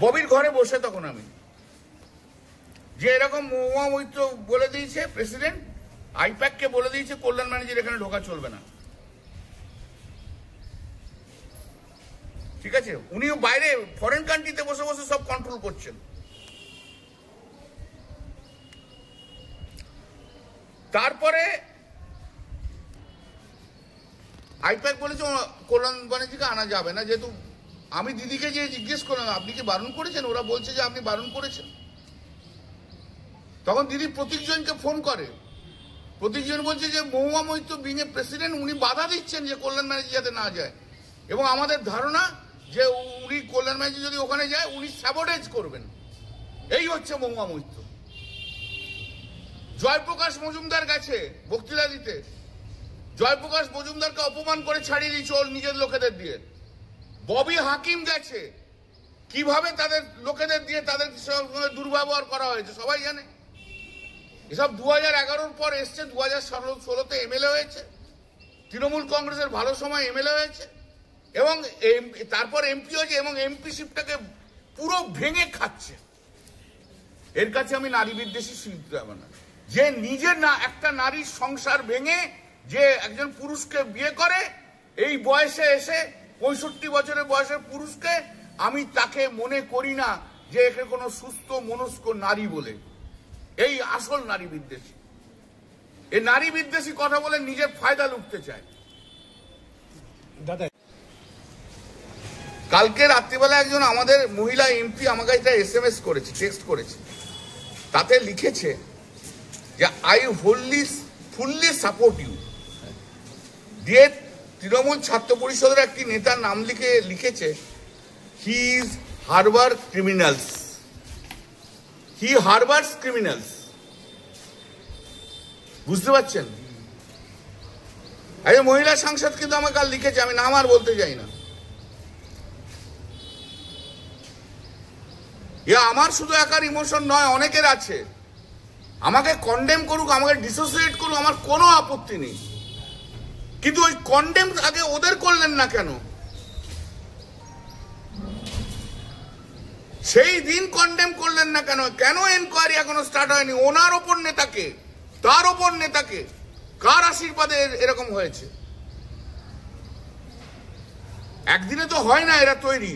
ববির ঘরে বসে তখন আমি যে এরকম মহুয়া মৈত্র বলে দিয়েছে প্রেসিডেন্ট, আইপ্যাককে বলে দিয়েছে কল্যাণ ব্যানার্জির এখানে ঢোকা চলবে না। ঠিক আছে, উনিও বাইরে ফরেন কান্ট্রিতে বসে বসে সব কন্ট্রোল করছেন। তারপরে আইপ্যাক বলেছে কল্যাণ ব্যানার্জিকে আনা যাবে না, যেহেতু আমি দিদিকে যে জিজ্ঞেস করলাম আপনি কি বারণ করেছেন, ওরা বলছে যে আপনি বারণ করেছেন। তখন দিদি প্রতীকজনকে ফোন করে, প্রতীকজন বলছে যে Mahua Moitra being a president উনি বাধা দিচ্ছেন যে কল্যাণ ব্যানার্জি যাতে না যায়, এবং আমাদের ধারণা যে উনি কল্যাণ ব্যানার্জি যদি ওখানে যায় উনি স্যাবোটেজ করবেন। এই হচ্ছে মহুয়া মৈত্র। জয়প্রকাশ মজুমদার গেছে বক্তৃতা দিতে, জয়প্রকাশ মজুমদারকে অপমান করে ছাড়িয়ে দিয়েছে ওর নিজের লোকেদের দিয়ে। ববি হাকিম গেছে, কিভাবে তাদের লোকেদের দিয়ে তাদের সঙ্গে দুর্ব্যবহার করা হয়েছে সবাই জানে। এসব 2011-র পর এসছে, 2016-তে এমএলএ হয়েছে, তৃণমূল কংগ্রেসের ভালো সময় এমএলএ হয়েছে, এবং তারপর এমপি হয়েছে, এবং এমপিশিপটাকে পুরো ভেঙে খাচ্ছে। এর কাছে আমি নারী বিদ্বেষী স্বীকৃতি দেব না। যে নিজের না একটা নারীর সংসার ভেঙে যে একজন পুরুষকে বিয়ে করে, এই বয়সে এসে 65 বছরের বয়সের পুরুষকে আমি তাকে মনে করি না যে এখানে কোনো সুস্থ মনস্ক নারী বলে। এই আসল নারী বিদ্বেষী। এই নারী বিদ্বেষী কথা বলে নিজের ফায়দা লুটতে চায়। দাদা, কালকে রাত্রিবেলা একজন আমাদের মহিলা এমপি আমাকে একটা SMS করেছে, টেক্সট করেছে, তাতে লিখেছে যে আই ফুললি সাপোর্ট ইউ। দিয়ে তৃণমূল ছাত্র পরিষদের একটি নেতার নাম লিখেছে he is Harbour criminals, he harbours criminals. বুঝতে পারছেন? একজন মহিলা সাংসদ কিন্তু আমাকে কাল লিখেছে, আমি নাম আর বলতে চাই না। আমার শুধু একার ইমোশন নয়, অনেকের আছে। আমাকে কন্ডেম করুক, আমাকে ডিসোসিয়েট করুক, আমার কোনো আপত্তি নেই, কিন্তু ওই কন্ডেম আগে ওদের করলেন না কেন? সেই দিন কন্ডেম করলেন না কেন? কেন এনকোয়ারি এখনো স্টার্ট হয়নি? ওনার ওপর নেতাকে, তার ওপর নেতাকে, কার আশীর্বাদে এরকম হয়েছে? একদিনে তো হয় না এরা তৈরি,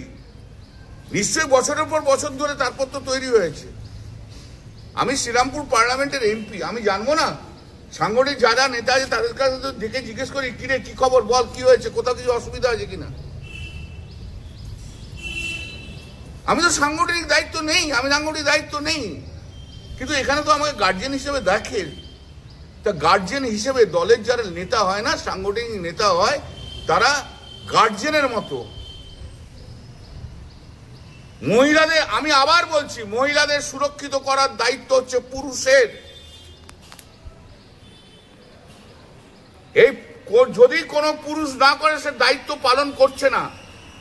নিশ্চয়ই বছরের পর বছর ধরে তারপর তো তৈরি হয়েছে। আমি শ্রীরামপুর পার্লামেন্টের এমপি, আমি জানবো না? সাংগঠনিক যারা নেতা আছে তাদের কাছে তো দেখে জিজ্ঞেস করি, কিরে কি খবর, বল কি হয়েছে, কোথাও কিছু অসুবিধা হয়েছে কিনা। আমি তো সাংগঠনিক দায়িত্ব নেই, কিন্তু এখানে তো আমাকে গার্জিয়ান হিসেবে দেখে। তা গার্জিয়ান হিসেবে দলের যারা নেতা হয় না, সাংগঠনিক নেতা হয়, তারা গার্জিয়ানের মতো। মহিলাদের, আমি আবার বলছি, মহিলাদের সুরক্ষিত করার দায়িত্ব হচ্ছে পুরুষের। এই যদি কোনো পুরুষ না করে, সে দায়িত্ব পালন করছে না।